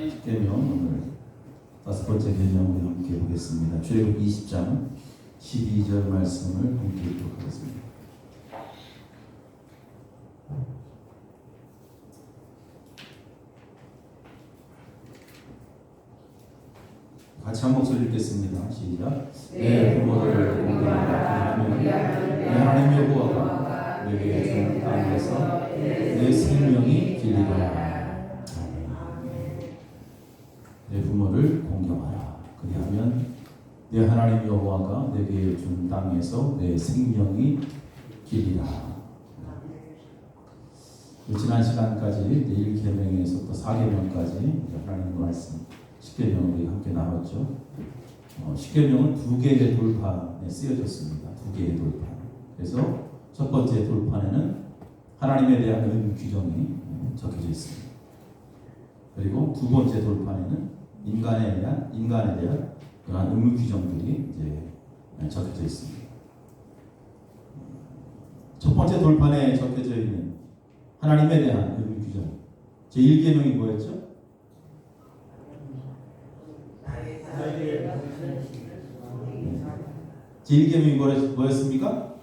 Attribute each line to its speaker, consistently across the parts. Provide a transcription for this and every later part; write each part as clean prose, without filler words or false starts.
Speaker 1: 십계명 오늘 5번째 계명을 함께 보겠습니다. 출애굽 20장 12절 말씀을 함께 읽도록 하겠습니다. 같이 한 목소리 읽겠습니다. 시작. 내 부모를 공경하라 하면 내 하나님 여호와가 내게 준 땅에서 내 생명이 길리라. 내 부모를 공경하라. 그리하면 내 하나님 여호와가 내게 준 땅에서 내 생명이 길리라. 지난 시간까지 1계명에서부터 4계명까지 하나님의 말씀 10계명을 함께 나눴죠. 10계명은 두 개의 돌판에 쓰여졌습니다. 두 개의 돌판. 그래서 첫 번째 돌판에는 하나님에 대한 의무 규정이 적혀져 있습니다. 그리고 두 번째 돌판에는 인간에 대한 그러한 의무 규정들이 이제 적혀져 있습니다. 첫 번째 돌판에 적혀져 있는 하나님에 대한 의무 규정. 제1계명이 뭐였죠? 제1계명이 뭐였습니까?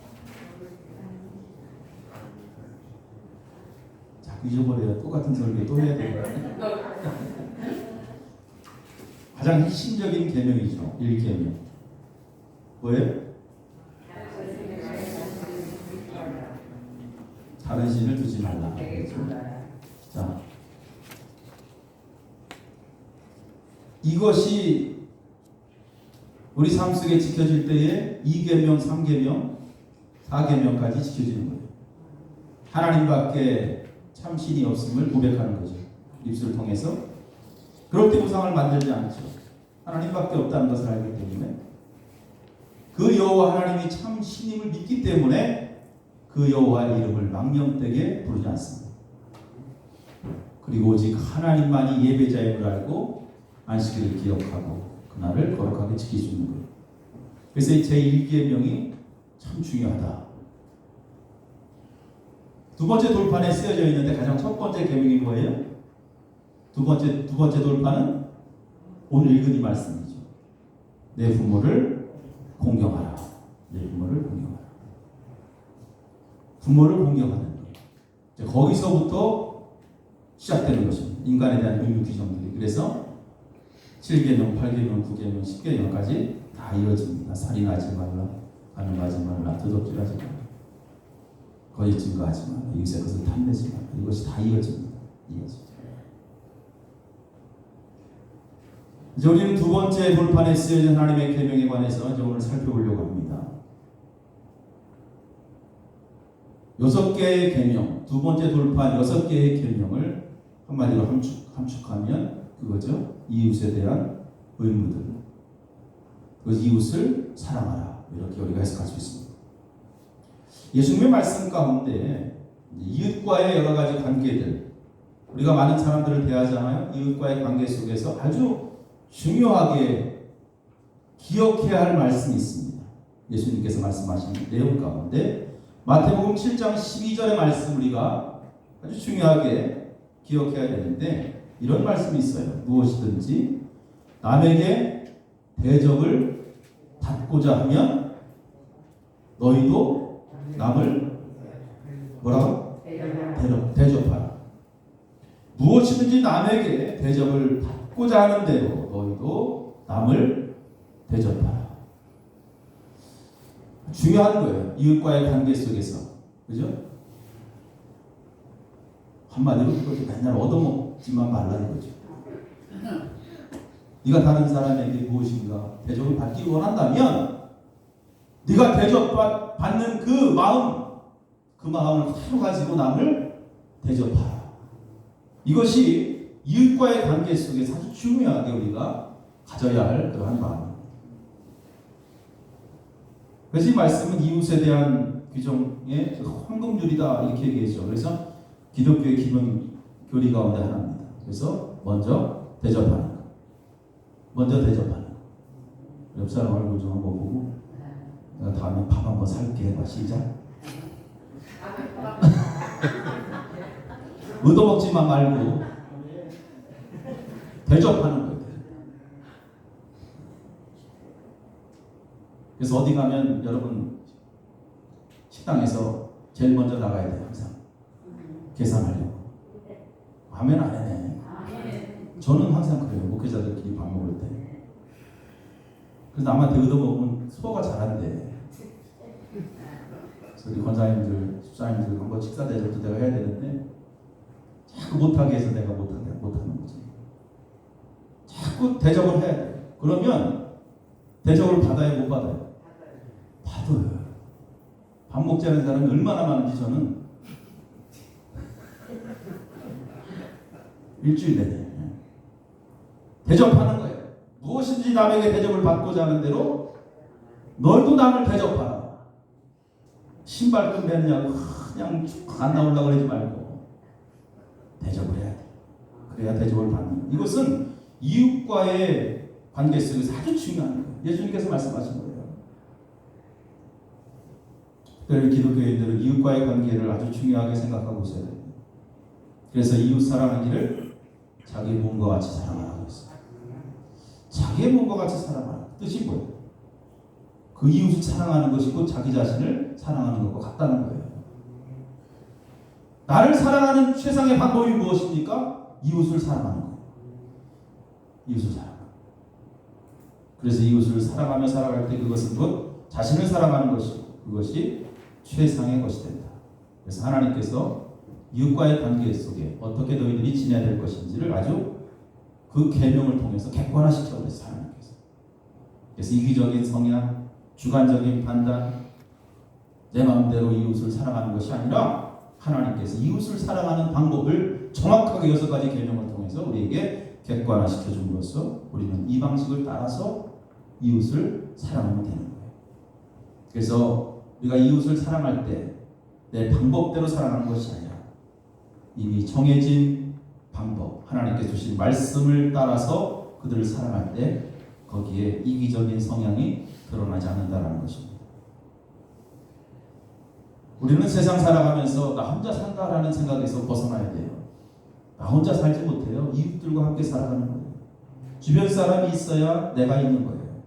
Speaker 1: 자꾸 잊어버려요. 똑같은 설교 또 해야 돼요. 가장 핵심적인 계명이죠. 1계명. 뭐예요? 다른 신을 두지 말라. 자, 이것이 우리 삶 속에 지켜질 때에 2계명, 3계명, 4계명까지 지켜지는 거예요. 하나님밖에 참 신이 없음을 고백하는 거죠. 입술을 통해서. 그럴 때 우상을 만들지 않죠. 하나님밖에 없다는 것을 알기 때문에 그 여호와 하나님이 참 신임을 믿기 때문에 그 여호와의 이름을 망령되게 부르지 않습니다. 그리고 오직 하나님만이 예배자임을 알고 안식일을 기억하고 그날을 거룩하게 지키시는 거예요. 그래서 제1계명이 참 중요하다. 두 번째 돌판에 쓰여져 있는데 가장 첫 번째 계명이 뭐예요? 두 번째 돌판은 오늘 읽은 이 말씀이죠. 내 부모를 공경하라. 내 부모를 공경하라. 부모를 공경하는 거예요. 거기서부터 시작되는 것입니다. 인간에 대한 의무 규정들이. 그래서 7계명, 8계명, 9계명, 10계명까지 다 이어집니다. 살인하지 말라, 간음하지 말라, 도둑질하지 말라, 거짓 증거하지 말라, 이웃의 것을 탐내지 말라. 이것이 다 이어집니다. 이제 우리는 두 번째 돌판에 쓰여진 하나님의 계명에 관해서 이제 오늘 살펴보려고 합니다. 6개의 계명, 두 번째 돌판 6개의 계명을 한마디로 함축하면 그거죠. 이웃에 대한 의무들. 그 이웃을 사랑하라. 이렇게 우리가 해석할 수 있습니다. 예수님의 말씀 가운데 이웃과의 여러 가지 관계들, 우리가 많은 사람들을 대하잖아요. 이웃과의 관계 속에서 아주 중요하게 기억해야 할 말씀이 있습니다. 예수님께서 말씀하신 내용 가운데 마태복음 7장 12절의 말씀 우리가 아주 중요하게 기억해야 되는데 이런 말씀이 있어요. 무엇이든지 남에게 대접을 받고자 하면 너희도 남을 뭐라고? 대접하라. 무엇이든지 남에게 대접을 받고자 하는 대로 너희도 남을 대접하라. 중요한 거예요. 이웃과의 관계 속에서. 그죠? 한마디로 그렇게 맨날 얻어먹지만 말라는 거죠. 네가 다른 사람에게 무엇인가 대접을 받기 원한다면 네가 대접받는 그 마음을 그대로 가지고 남을 대접하라. 이것이 이웃과의 관계 속에서 아주 중요하게 우리가 가져야 할 그러한 마음입니다. 그래서 이 말씀은 이웃에 대한 규정의 황금줄이다 이렇게 얘기했죠. 그래서 기독교의 기본 교리 가운데 하나입니다. 그래서 먼저 대접하는 것. 먼저 대접하는 것. 옆 사람 얼굴 좀 한번 보고 내가 다음에 밥 한번 살게 해봐. 시작. 얻어먹지만 말고 대접하는 거예요. 그래서 어디 가면 여러분 식당에서 제일 먼저 나가야 돼요. 항상 계산하려고. 아멘 안 해네. 저는 항상 그래요. 목회자들끼리 밥 먹을 때. 그래서 남한테 얻어먹으면 소화가 잘한대. 그래서 우리 권사님들, 집사님들 한번 식사 대접도 내가 해야 되는데 자꾸 못하게 해서 내가 못하는 거지. 자꾸 대접을 해야 돼. 그러면 대접을 받아요, 못 받아요? 받아요. 밥 먹지 않은 사람이 얼마나 많은지 저는 일주일 내내 대접하는 거예요. 무엇인지 남에게 대접을 받고자 하는 대로 너희도 남을 대접하라. 신발끈 매느냐고 그냥 안 나오려고 그러지 말고 대접을 해야 돼. 그래야 대접을 받는. 이것은 이웃과의 관계 속에서 아주 중요한 거예요. 예수님께서 말씀하신 거예요. 특별히 기독교인들은 이웃과의 관계를 아주 중요하게 생각하고 있어야 돼요. 그래서 이웃 사랑하기를 자기 몸과 같이 사랑하라고 했어요. 자기의 몸과 같이 사랑하라. 뜻이 뭐예요? 그 이웃을 사랑하는 것이 곧 자기 자신을 사랑하는 것과 같다는 거예요. 나를 사랑하는 최상의 방법이 무엇입니까? 이웃을 사랑하는 거예요. 이웃을 사랑하는 거예요. 그래서 이웃을 사랑하며 살아갈 때 그것은 곧 자신을 사랑하는 것이고 그것이 최상의 것이 된다. 그래서 하나님께서 이웃과의 관계 속에 어떻게 너희들이 지내야 될 것인지를 아주 그 계명을 통해서 객관화시켜 버렸어요. 하나님께서. 그래서 이기적인 성향, 주관적인 판단, 내 마음대로 이웃을 사랑하는 것이 아니라 하나님께서 이웃을 사랑하는 방법을 정확하게 6가지 계명을 통해서 우리에게 객관화시켜 줌으로써 우리는 이 방식을 따라서 이웃을 사랑하면 되는 거예요. 그래서 우리가 이웃을 사랑할 때 내 방법대로 사랑하는 것이 아니라 이미 정해진 방법, 하나님께 주신 말씀을 따라서 그들을 사랑할 때 거기에 이기적인 성향이 드러나지 않는다는 것입니다. 우리는 세상 살아가면서 나 혼자 산다라는 생각에서 벗어나야 돼요. 나 혼자 살지 못해요. 이웃들과 함께 살아가는 거예요. 주변 사람이 있어야 내가 있는 거예요.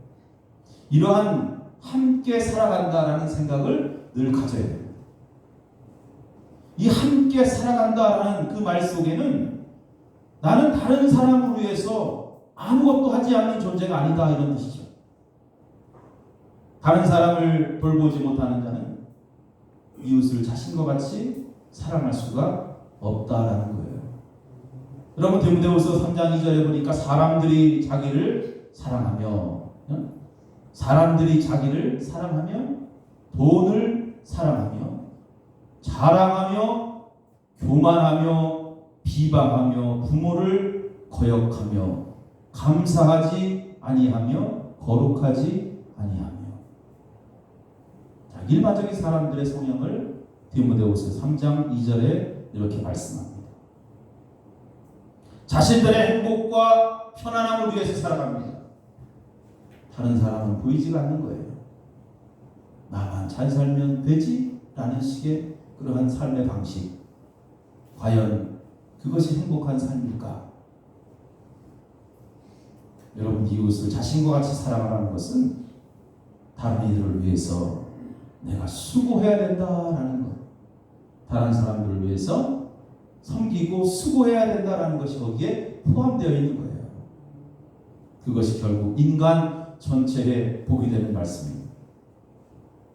Speaker 1: 이러한 함께 살아간다라는 생각을 늘 가져야 돼요. 이 함께 살아간다라는 그 말 속에는 나는 다른 사람을 위해서 아무것도 하지 않는 존재가 아니다 이런 뜻이죠. 다른 사람을 돌보지 못하는 자는 이웃을 자신과 같이 사랑할 수가 없다라는 거예요. 여러분 디모데후서 3장 2절에 보니까 사람들이 자기를 사랑하며 돈을 사랑하며 자랑하며 교만하며 비방하며 부모를 거역하며 감사하지 아니하며 거룩하지 아니하며. 자, 일반적인 사람들의 성향을 디모데후서 3장 2절에 이렇게 말씀합니다. 자신들의 행복과 편안함을 위해서 살아갑니다. 다른 사람은 보이지가 않는 거예요. 나만 잘 살면 되지? 라는 식의 그러한 삶의 방식. 과연 그것이 행복한 삶일까? 여러분 이웃을 자신과 같이 사랑하라는 것은 다른 이들을 위해서 내가 수고해야 된다라는 것. 다른 사람들을 위해서 섬기고 수고해야 된다라는 것이 거기에 포함되어 있는 거예요. 그것이 결국 인간 전체에 복이 되는 말씀입니다.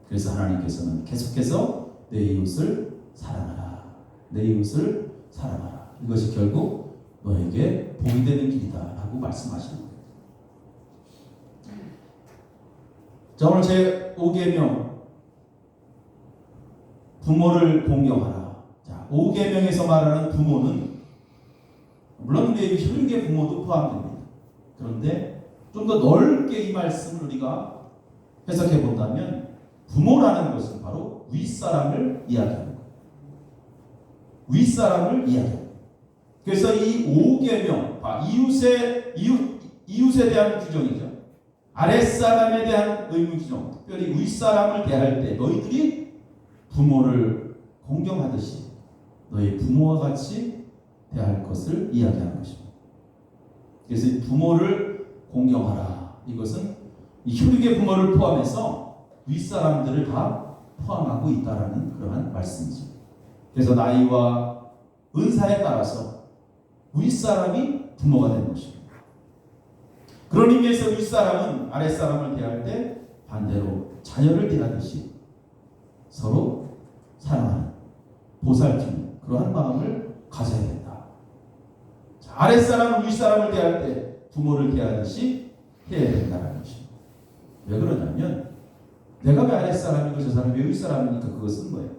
Speaker 1: 그래서 하나님께서는 계속해서 내 이웃을 사랑하라. 내 이웃을 사랑하라. 이것이 결국 너에게 복이 되는 길이다 라고 말씀하시는 거예요. 자, 오늘 제 5계명 부모를 공경하라. 자, 5계명에서 말하는 부모는 물론 우리의 혈육의 부모도 포함됩니다. 그런데 좀 더 넓게 이 말씀을 우리가 해석해 본다면 부모라는 것은 바로 윗사람을 이야기하는 거예요. 윗사람을 이야기하는 거예요. 그래서 이 5계명, 이웃에 대한 규정이죠. 아랫사람에 대한 의무 규정, 특별히 윗사람을 대할 때 너희들이 부모를 공경하듯이 너희 부모와 같이 대할 것을 이야기하는 것입니다. 그래서 부모를 공경하라. 이것은 이 혈육의 부모를 포함해서 윗사람들을 다 포함하고 있다라는 그러한 말씀이죠. 그래서 나이와 은사에 따라서 윗사람이 부모가 되는 것입니다. 그런 의미에서 윗사람은 아랫사람을 대할 때 반대로 자녀를 대하듯이 서로 사랑하는, 보살피는 그러한 마음을 가져야 된다. 아랫사람은 윗사람을 대할 때 부모를 대하듯이 해야 된다는 것입니다. 왜 그러냐면 내가 왜 아랫사람이고 저 사람이 왜 윗사람이니까 그거 쓴 거예요.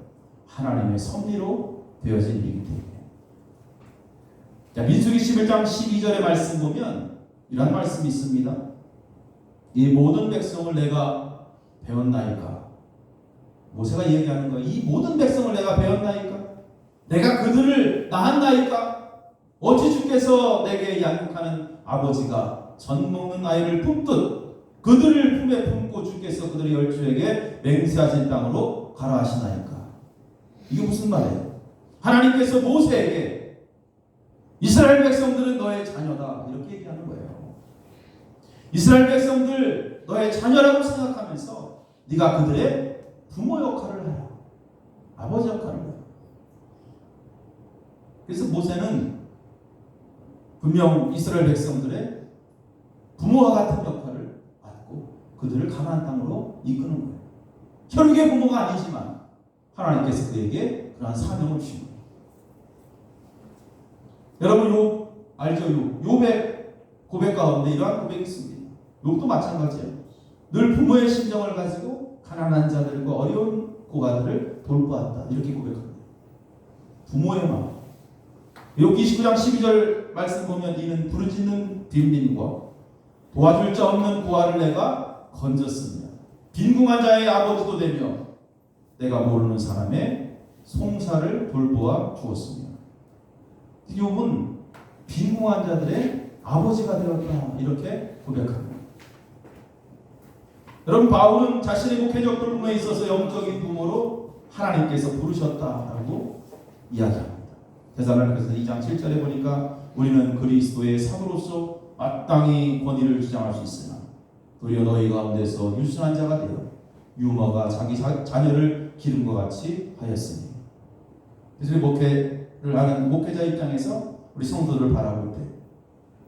Speaker 1: 하나님의 섭리로 되어진 일이기 때문에. 자, 민수기 11장 12절의 말씀 보면 이런 말씀이 있습니다. 이 모든 백성을 내가 배웠나이까. 모세가 얘기하는 거예요. 이 모든 백성을 내가 배웠나이까. 내가 그들을 낳았나이까. 어찌 주께서 내게 양육하는 아버지가 젖 먹는 아이를 품듯 그들을 품에 품고 주께서 그들의 열주에게 맹세하신 땅으로 가라 하시나이까. 이게 무슨 말이에요? 하나님께서 모세에게 이스라엘 백성들은 너의 자녀다 이렇게 얘기하는 거예요. 이스라엘 백성들 너의 자녀라고 생각하면서 네가 그들의 부모 역할을 해라. 아버지 역할을 해라. 그래서 모세는 분명 이스라엘 백성들의 부모와 같은 역할을 맡고 그들을 가나안 땅으로 이끄는 거예요. 혈육의 부모가 아니지만 하나님께서 그에게 그러한 사명을 주신 거예요. 여러분 알죠? 욥의 고백 가운데 이러한 고백이 있습니다. 욥도 마찬가지예요. 늘 부모의 심정을 가지고 가난한 자들과 어려운 고가들을 돌보았다. 이렇게 고백합니다. 부모의 마음. 욥기 29장 12절 말씀 보면 이는 부르짖는 빈민과 도와줄 자 없는 고아를 내가 건졌습니다. 빈궁한 자의 아버지도 되며 내가 모르는 사람의 송사를 돌보아 주었습니다. 욥은 빈궁한 자들의 아버지가 되었다 이렇게 고백합니다. 여러분 바울은 자신의 목회적 부름에 있어서 영적인 부모로 하나님께서 부르셨다라고 이야기합니다. 데살로니가서 2장 7절에 보니까 우리는 그리스도의 사도로서 마땅히 권위를 주장할 수 있으나 도리어 너희 가운데서 유순한 자가 되어 유머가 자기 자녀를 기름과 같이 하였으니. 그래서 목회를 하는 목회자 입장에서 우리 성도들을 바라볼 때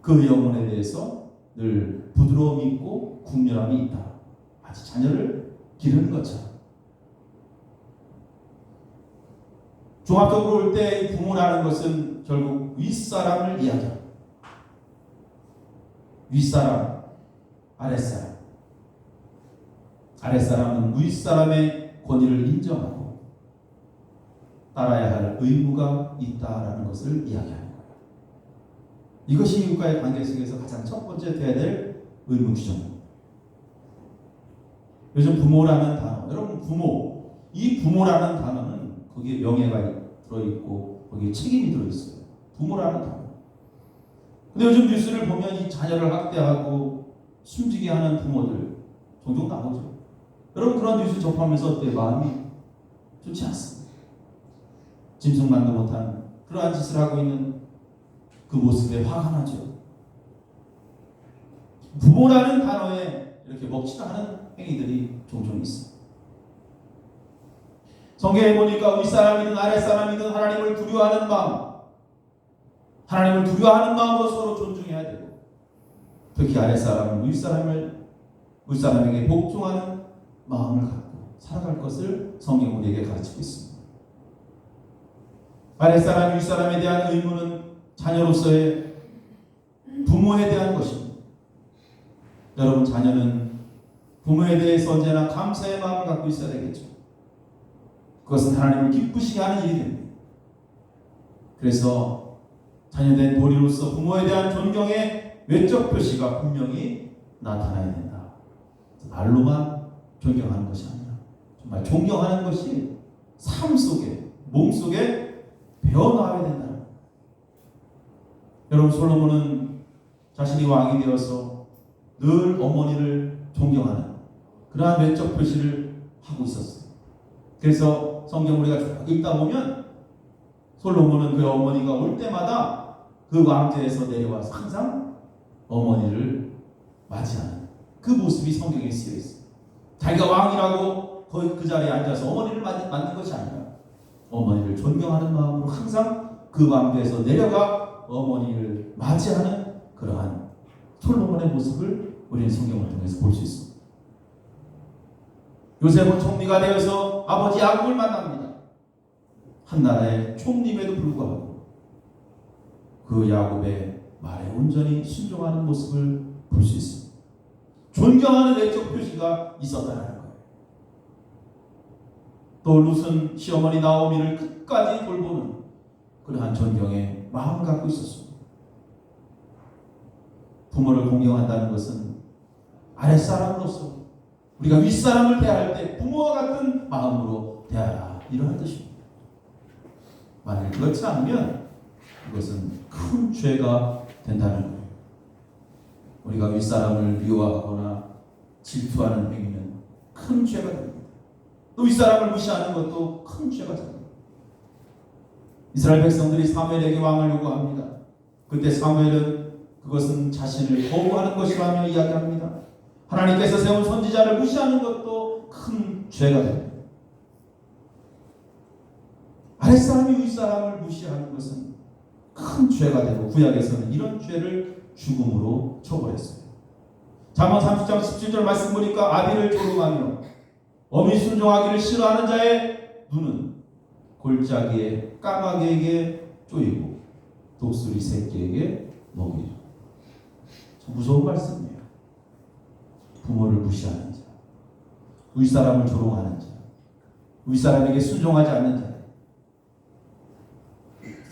Speaker 1: 그 영혼에 대해서 늘 부드러움이 있고 국률함이 있다. 마치 자녀를 기르는 것처럼. 종합적으로 볼 때 부모라는 것은 결국 윗사람을 이야기합니다. 윗사람, 아랫사람. 아랫사람은 윗사람의 권위를 인정하고 따라야 할 의무가 있다라는 것을 이야기하는 거예요. 이것이 이웃과의 관계 속에서 가장 첫 번째 돼야 될 의무 규정입니다. 요즘 부모라는 단어, 여러분 이 부모라는 단어는 거기에 명예가 들어있고 거기에 책임이 들어있어요. 부모라는 단어. 근데 요즘 뉴스를 보면 이 자녀를 학대하고 숨지게 하는 부모들 종종 나오죠. 여러분 그런 뉴스 접하면서 어때요? 마음이 좋지 않습니다. 짐승만도 못한 그러한 짓을 하고 있는 그 모습에 화가 나죠. 부모라는 단어에 이렇게 먹지도 않은 행위들이 종종 있습니다. 성경에 보니까 윗사람이든 아랫사람이든 하나님을 두려워하는 마음, 하나님을 두려워하는 마음으로 서로 존중해야 되고 특히 아랫사람은 윗사람에게 복종하는 마음을 갖고 살아갈 것을 성경은 우리에게 가르치고 있습니다. 아랫사람, 윗사람에 대한 의무는 자녀로서의 부모에 대한 것입니다. 여러분 자녀는 부모에 대해서 언제나 감사의 마음을 갖고 있어야 되겠죠. 그것은 하나님을 기쁘시게 하는 일이 됩니다. 그래서 자녀된 도리로서 부모에 대한 존경의 외적 표시가 분명히 나타나야 된다. 말로만 존경하는 것이 아니라 정말 존경하는 것이 삶 속에, 몸 속에 배워나와야 된다. 여러분 솔로몬은 자신이 왕이 되어서 늘 어머니를 존경하는 그러한 외적 표시를 하고 있었어요. 그래서 성경 우리가 쭉 읽다 보면 솔로몬은 그 어머니가 올 때마다 그 왕좌에서 내려와서 항상 어머니를 맞이하는 그 모습이 성경에 쓰여 있어요. 자기가 왕이라고 거기 그 자리에 앉아서 어머니를 맞는 것이 아니라 어머니를 존경하는 마음으로 항상 그 왕좌에서 내려가 어머니를 맞이하는 그러한 솔로몬의 모습을 우리는 성경을 통해서 볼 수 있습니다. 요셉은 총리가 되어서 아버지 야곱을 만납니다. 한 나라의 총리임에도 불구하고 그 야곱의 말에 온전히 순종하는 모습을 볼 수 있습니다. 존경하는 외적 표시가 있었다는 거예요. 또 룻은 시어머니 나오미를 끝까지 돌보는 그러한 존경의 마음을 갖고 있었습니다. 부모를 공경한다는 것은 아랫사람으로서 우리가 윗사람을 대할 때 부모와 같은 마음으로 대하라, 이러한 뜻입니다. 만약 그렇지 않으면 그것은 큰 죄가 된다는 거예요. 우리가 윗사람을 미워하거나 질투하는 행위는 큰 죄가 됩니다. 또 윗사람을 무시하는 것도 큰 죄가 됩니다. 이스라엘 백성들이 사무엘에게 왕을 요구합니다. 그때 사무엘은 그것은 자신을 거부하는 것이라며 이야기합니다. 하나님께서 세운 선지자를 무시하는 것도 큰 죄가 됩니다. 아랫사람이 윗사람을 무시하는 것은 큰 죄가 되고 구약에서는 이런 죄를 죽음으로 처벌했어요. 잠언 30장 17절 말씀 보니까 아비를 조롱하며 어미 순종하기를 싫어하는 자의 눈은 골짜기에 까마귀에게 쪼이고 독수리 새끼에게 먹이죠. 참 무서운 말씀이에요. 부모를 무시하는 자, 윗사람을 조롱하는 자, 윗사람에게 순종하지 않는 자,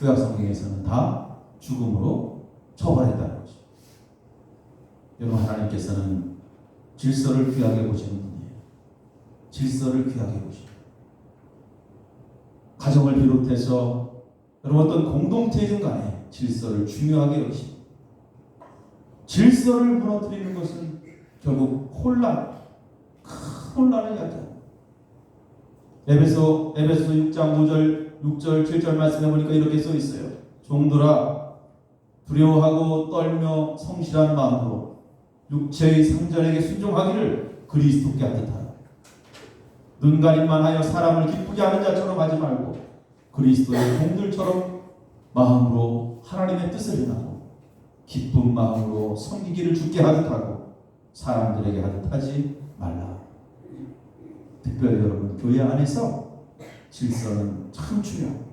Speaker 1: 구약 성경에서는 다 죽음으로 처벌했다는 거죠. 여러분, 하나님께서는 질서를 귀하게 보시는 분이에요. 질서를 귀하게 보시고 가정을 비롯해서 여러분 어떤 공동체이든 간에 질서를 중요하게 여기십니다. 질서를 무너뜨리는 것은 결국 혼란, 큰 혼란을 야기합니다. 에베소 6장 5절, 6절, 7절 말씀해 보니까 이렇게 써 있어요. 종들아, 두려워하고 떨며 성실한 마음으로 육체의 상전에게 순종하기를 그리스도께 하듯 하라. 눈 가림만 하여 사람을 기쁘게 하는 자처럼 하지 말고 그리스도의 종들처럼 마음으로 하나님의 뜻을 행하고 기쁜 마음으로 섬기기를 주께 하듯 하고 사람들에게 하듯 하지 말라. 특별히 여러분, 교회 안에서 질서는 참 중요합니다.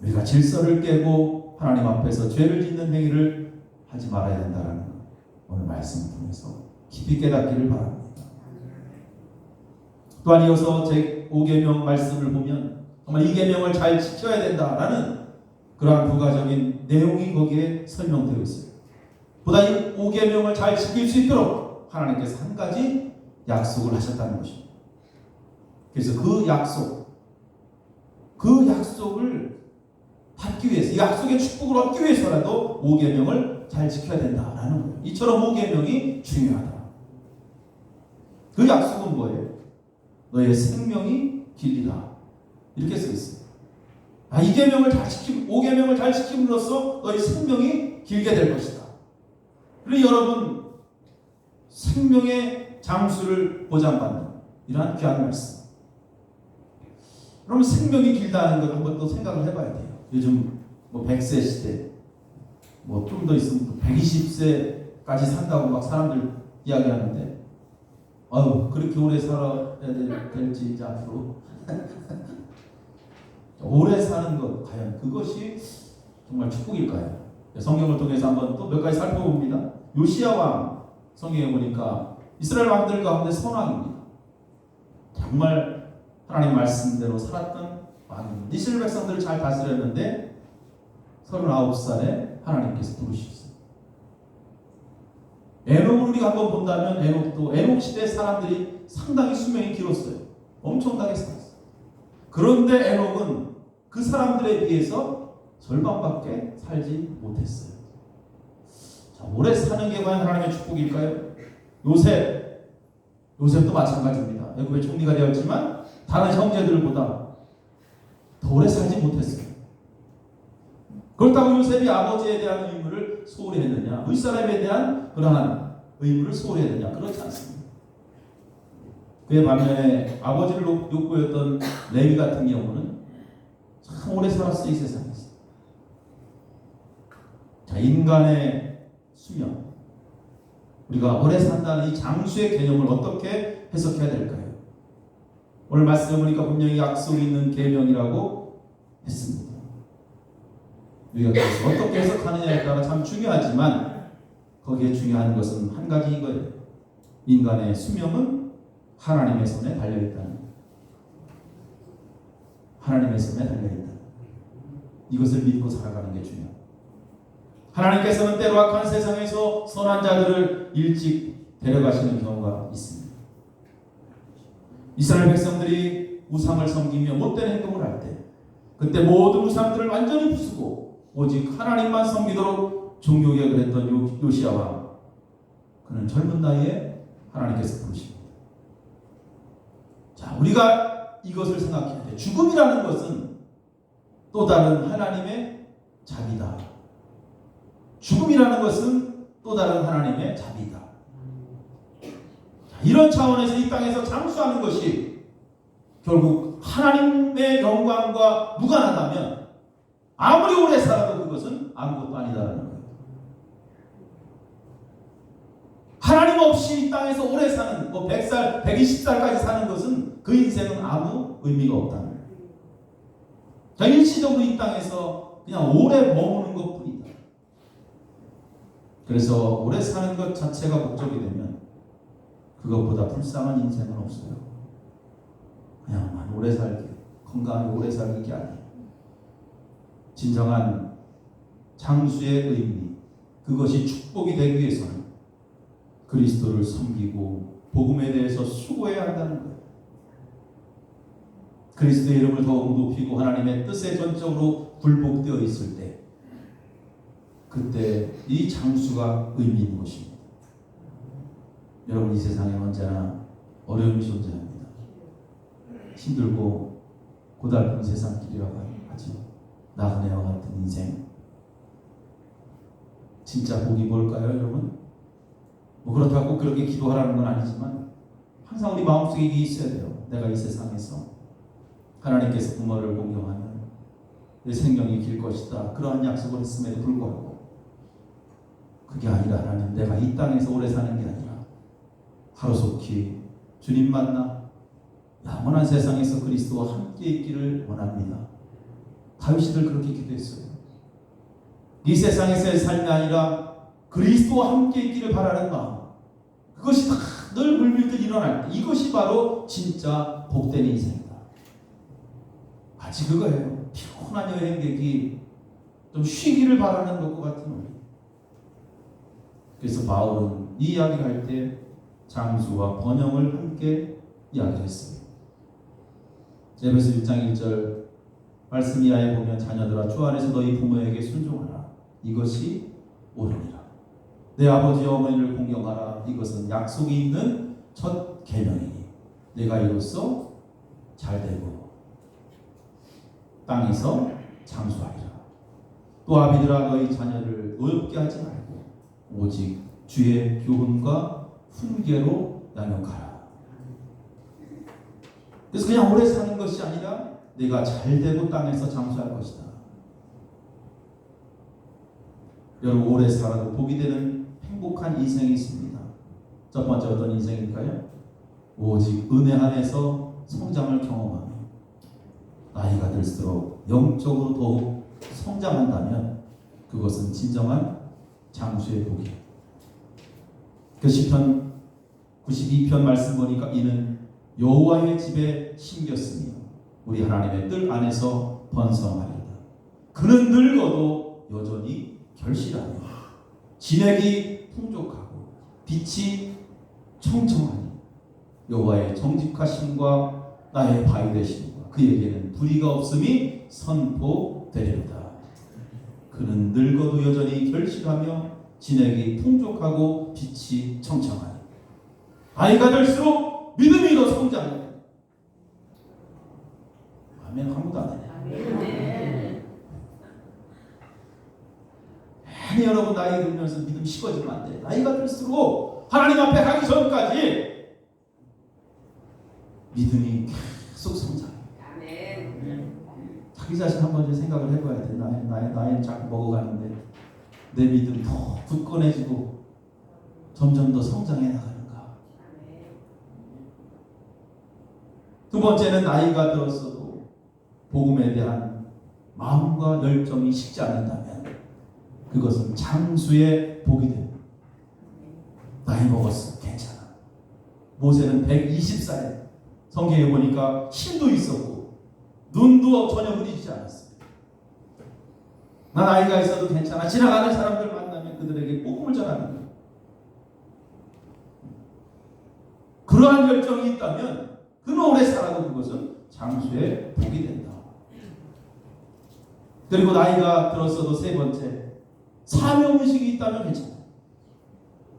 Speaker 1: 우리가 질서를 깨고 하나님 앞에서 죄를 짓는 행위를 하지 말아야 된다는 오늘 말씀을 통해서 깊이 깨닫기를 바랍니다. 또한 이어서 제 5계명 말씀을 보면 정말 이 계명을 잘 지켜야 된다라는 그러한 부가적인 내용이 거기에 설명되어 있어요. 보다 이 5계명을 잘 지킬 수 있도록 하나님께서 한 가지 약속을 하셨다는 것입니다. 그래서 그 약속을 받기 위해서, 이 약속의 축복을 얻기 위해서라도 5계명을 잘 지켜야 된다라는 거예요. 이처럼 5계명이 중요하다. 그 약속은 뭐예요? 너의 생명이 길리라, 이렇게 써 있어요. 이 계명을 잘 지킴, 5계명을 잘 지킴으로써 너의 생명이 길게 될 것이다. 그리고 여러분, 생명의 장수를 보장받는 이러한 귀한 말씀. 그럼 생명이 길다는 걸 한번 또 생각을 해봐야 돼요. 요즘 100세 시대, 좀 더 있으면 120세까지 산다고 막 사람들 이야기하는데, 그렇게 오래 살아야 될지 이제 앞으로 오래 사는 것, 과연 그것이 정말 축복일까요? 성경을 통해서 한번 또 몇 가지 살펴봅니다. 요시야 왕, 성경에 보니까 이스라엘 왕들 가운데 선왕입니다. 정말 하나님 말씀대로 살았던 왕입니다. 이스라엘 백성들을 잘 다스렸는데 39살에 하나님께서 부르셨어요. 에녹을 우리가 한번 본다면 에녹 시대 사람들이 상당히 수명이 길었어요. 엄청나게 살았어요. 그런데 에녹은 그 사람들에 비해서 절반밖에 살지 못했어요. 자, 오래 사는 게 과연 하나님의 축복일까요? 요셉도 마찬가지입니다. 애굽의 총리가 되었지만 다른 형제들보다 더 오래 살지 못했어요. 그렇다고 요셉이 아버지에 대한 의무를 소홀히 했느냐, 윗사람에 대한 그러한 의무를 소홀히 했느냐, 그렇지 않습니다. 그의 반면에 아버지를 욕보였던 레위 같은 경우는 참 오래 살았어요, 이 세상에서. 자, 인간의 수명, 우리가 오래 산다는 이 장수의 개념을 어떻게 해석해야 될까요? 오늘 말씀을 보니까 분명히 약속이 있는 계명이라고 했습니다. 우리가 그것을 어떻게 해석하느냐에 따라 참 중요하지만 거기에 중요한 것은 한 가지인 거예요. 인간의 수명은 하나님의 손에 달려있다는, 하나님의 손에 달려있다. 이것을 믿고 살아가는 게 중요합니다. 하나님께서는 때로 악한 세상에서 선한 자들을 일찍 데려가시는 경우가 있습니다. 이스라엘 백성들이 우상을 섬기며 못된 행동을 할 때, 그때 모든 우상들을 완전히 부수고 오직 하나님만 섬기도록 종교개혁을 했던 요시야 왕, 그는 젊은 나이에 하나님께서 부르십니다. 자, 우리가 이것을 생각해야 돼. 죽음이라는 것은 또 다른 하나님의 자비다. 죽음이라는 것은 또 다른 하나님의 자비다. 자, 이런 차원에서 이 땅에서 장수하는 것이 결국 하나님의 영광과 무관하다면 아무리 오래 살아도 그것은 아무것도 아니다라는 거예요. 하나님 없이 이 땅에서 오래 사는, 100살, 120살까지 사는 것은 그 인생은 아무 의미가 없다는 거예요. 자, 일시적으로 이 땅에서 그냥 오래 머무는 것뿐이다. 그래서 오래 사는 것 자체가 목적이 되면 그것보다 불쌍한 인생은 없어요. 그냥만 오래 살기, 건강하게 오래 살기 아니에요. 진정한 장수의 의미, 그것이 축복이 되기 위해서는 그리스도를 섬기고 복음에 대해서 수고해야 한다는 거예요. 그리스도의 이름을 더욱 높이고 하나님의 뜻에 전적으로 굴복되어 있을 때, 그때 이 장수가 의미 있는 것입니다. 여러분, 이 세상에 언제나 어려움이 존재합니다. 힘들고 고달픈 세상길이라고 하죠. 나그네와 같은 인생. 진짜 복이 뭘까요, 여러분? 그렇다고 그렇게 기도하라는 건 아니지만 항상 우리 마음속에 이게 있어야 돼요. 내가 이 세상에서 하나님께서 부모를 공경하면 내 생명이 길 것이다, 그러한 약속을 했음에도 불구하고 그게 아니라 하나님, 내가 이 땅에서 오래 사는 게 아니라 하루속히 주님 만나 영원한 세상에서 그리스도와 함께 있기를 원합니다. 다윗이들 그렇게 기도했어요. 이 세상에서의 삶이 아니라 그리스도와 함께 있기를 바라는 마음, 그것이 다 늘 물밀듯 일어날 때, 이것이 바로 진짜 복된 인생이다. 마치 그거예요. 피곤한 여행객이 좀 쉬기를 바라는 것과 같은 우리. 그래서 바울은 이 이야기를 할 때 장수와 번영을 함께 이야기를 했어요. 에베소 1장 1절 말씀 이하에 보면, 자녀들아 주 안에서 너희 부모에게 순종하라. 이것이 옳으니라. 내 아버지와 어머니를 공경하라. 이것은 약속이 있는 첫 계명이니 내가 이로써 잘되고 땅에서 장수하리라. 또 아비들아 너희 자녀를 노엽게 하지 말고 오직 주의 교훈과 훈계로 양육하라. 그래서 그냥 오래 사는 것이 아니라 내가 잘되고 땅에서 장수할 것이다. 여러분, 오래 살아도 복이 되는 행복한 인생이 있습니다. 첫 번째 어떤 인생일까요? 오직 은혜 안에서 성장을 경험하며 나이가 들수록 영적으로 더욱 성장한다면 그것은 진정한 장수의 복이에요. 그 시편 92편 말씀 보니까 이는 여호와의 집에 심겼으며 우리 하나님의 뜰 안에서 번성하리다. 그는 늙어도 여전히 결실하며 진액이 풍족하고 빛이 청청하니 여호와의 정직하심과 나의 바위 되심과 그에게는 불의가 없음이 선포되리로다. 그는 늙어도 여전히 결실하며 진액이 풍족하고 빛이 청청하니 나이가 들수록 믿음이 더 성장해. 아멘. 아무도 안 해. 아니, 여러분, 나이 들면서 믿음 식어지면 안 돼. 나이가 들수록 하나님 앞에 가기 전까지 믿음이 계속 성장해. 자기 자신 한번 생각을 해봐야 돼. 나이는 자꾸 먹어가는데 내 믿음이 더 굳건해지고 점점 더 성장해 나가는가. 두 번째는 나이가 들었어도 복음에 대한 마음과 열정이 식지 않는다면 그것은 장수의 복이 됩니다. 나이 먹었어. 괜찮아. 모세는 120살에 성경에 보니까 힘도 있었고 눈도 전혀 흐리지 않았어요. 나 나이가 있어도 괜찮아. 지나가는 사람들 만나면 그들에게 복음을 전하는 거예요. 그러한 열정이 있다면 그는 오래 살아도 그것은 장수의 복이 된다. 그리고 나이가 들었어도 세 번째, 사명의식이 있다면 괜찮아요.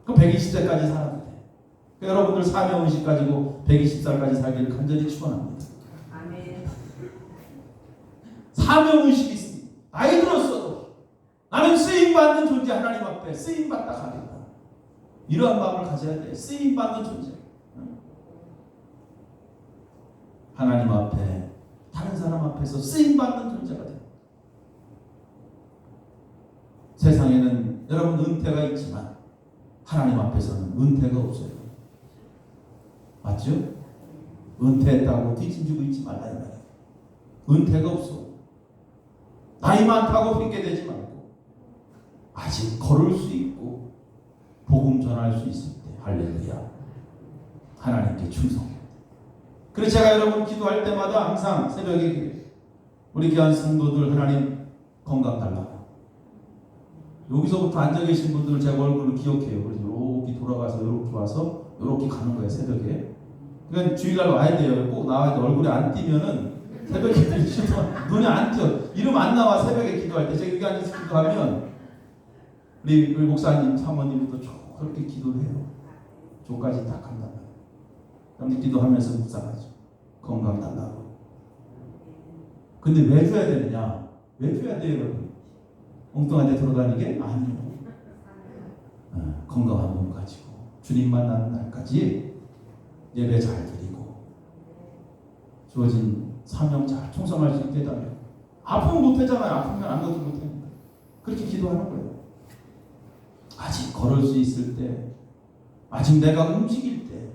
Speaker 1: 그 120세까지 살아도 돼. 그러니까 여러분들 사명의식 가지고 120살까지 살기를 간절히 축원합니다. 사명의식이 있습니다. 나이 들었어도 나는 쓰임받는 존재, 하나님 앞에 쓰임받다 가겠다. 이러한 마음을 가져야 돼. 쓰임받는 존재. 하나님 앞에, 다른 사람 앞에서 쓰임받는 존재가 돼. 세상에는 여러분 은퇴가 있지만 하나님 앞에서는 은퇴가 없어요. 맞죠? 은퇴했다고 뒤짐지고 있지 말라 이 말이에요. 은퇴가 없어. 나이 많다고 핑계대지 말고 아직 걸을 수 있고 복음 전할 수 있을 때 할렐루야. 하나님께 충성해. 그래서 제가 여러분 기도할 때마다 항상 새벽에 우리 귀한 성도들 하나님 건강 달라고. 여기서부터 앉아 계신 분들 제가 얼굴을 기억해요. 그래서 이렇게 돌아가서 이렇게 와서 이렇게 가는 거예요. 새벽에. 그러니까 주일날 와야 돼요. 꼭 나와야 돼. 얼굴이 안 띄면은 새벽에 눈이 안 띄어. 이름 안 나와. 새벽에 기도할 때. 제가 여기 앉아서 기도하면 우리 목사님 사모님도 그렇게 기도를 해요. 조까지 딱 한다면. 그럼 기도하면서 묵상하죠. 건강 달라고. 근데 왜 줘야 되느냐? 왜 줘야 돼요, 여러분? 엉뚱한 데 돌아다니게? 아니요. 건강한 몸 가지고 주님 만나는 날까지 예배 잘 드리고 주어진 사명 잘 충성할 수 있게 해달라고. 아프면 못하잖아요. 아프면 아무것도 못합니다. 그렇게 기도하는 거예요. 아직 걸을 수 있을 때, 아직 내가 움직일 때,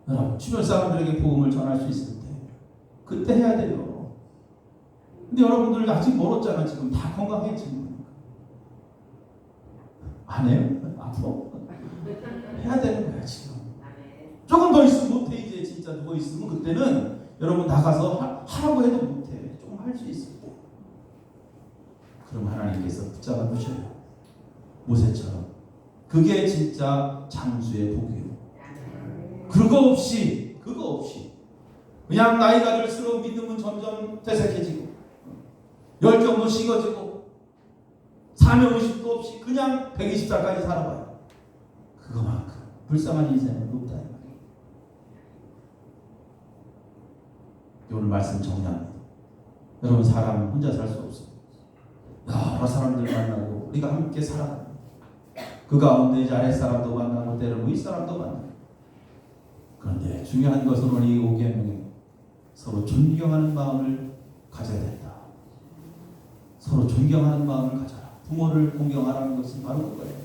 Speaker 1: 여러분 주변 사람들에게 복음을 전할 수 있을 때 그때 해야 돼요. 근데 여러분들 아직 멀었잖아. 지금 다 건강해 지금. 안 해요? 앞으로 해야 되는 거야 지금. 조금 더 있으면 못해. 이제 진짜 누워 있으면 그때는 여러분 나가서 하라고 해도 못해. 조금 할 수 있을 때. 그럼 하나님께서 붙잡아 주셔요. 모세처럼. 그게 진짜 장수의 복이에요. 그거 없이 그냥 나이가 들수록 믿음은 점점 퇴색해지고 열정도 식어지고 사명의식도 없이 그냥 120살까지 살아봐요. 그거만큼 불쌍한 인생은 없다. 오늘 말씀 정리합니다. 여러분 사람 혼자 살 수 없어요. 여러 사람들 만나고 우리가 함께 살아가요. 그 가운데 이제 아랫사람도 만나고 때로는 윗사람도 만나고. 그런데 중요한 것은 오늘 이 5계명에 서로 존경하는 마음을 가져야 된다. 서로 존경하는 마음을 가져라. 부모를 공경하라는 것은 바로 그거예요.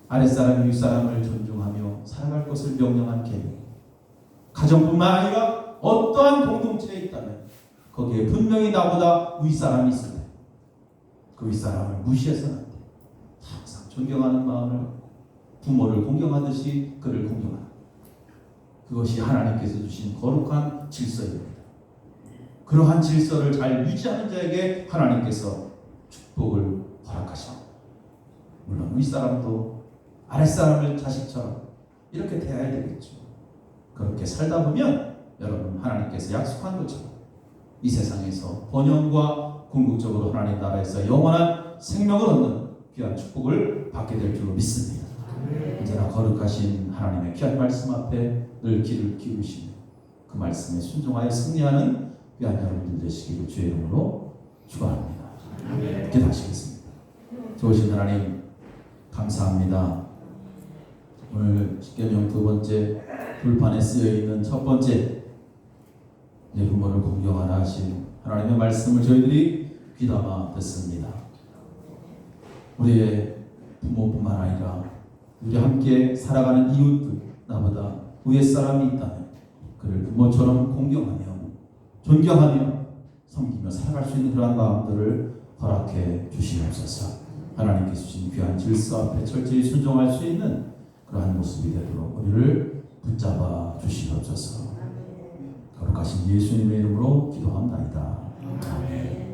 Speaker 1: 아랫사람이 윗사람을 존중하며 살아갈 것을 명령한 계명. 가정뿐만 아니라 어떠한 공동체에 있다면 거기에 분명히 나보다 윗사람이 있을 때 그 윗사람을 무시해서는 안 돼. 항상 존경하는 마음을 갖고 부모를 공경하듯이 그를 공경하라. 그것이 하나님께서 주신 거룩한 질서입니다. 그러한 질서를 잘 유지하는 자에게 하나님께서 축복을 허락하십니다. 물론 윗사람도 아랫사람을 자식처럼 이렇게 대해야 되겠죠. 그렇게 살다 보면 여러분 하나님께서 약속한 것처럼 이 세상에서 번영과 궁극적으로 하나님 나라에서 영원한 생명을 얻는 귀한 축복을 받게 될 줄로 믿습니다. 언제나 거룩하신 하나님의 귀한 말씀 앞에 늘 귀를 기울이시며 그 말씀에 순종하여 승리하는 귀한 여러분들 되시기를 주의 이름으로 축원합니다. 기도하시겠습니다. 좋으신 하나님 감사합니다. 오늘 십계명 두 번째 불판에 쓰여 있는 첫 번째 내 부모를 공경하라 하신 하나님의 말씀을 저희들이 귀담아 듣습니다. 우리의 부모뿐만 아니라 우리 함께 살아가는 이웃들, 나보다 위에 사람이 있다면 그를 부모처럼 공경하며 존경하며 섬기며 살아갈 수 있는 그러한 마음들을 허락해 주시옵소서. 하나님께서 주신 귀한 질서 앞에 철저히 순종할 수 있는 그러한 모습이 되도록 우리를 붙잡아 주시옵소서. 거룩하신 예수님의 이름으로 기도합니다. 아멘.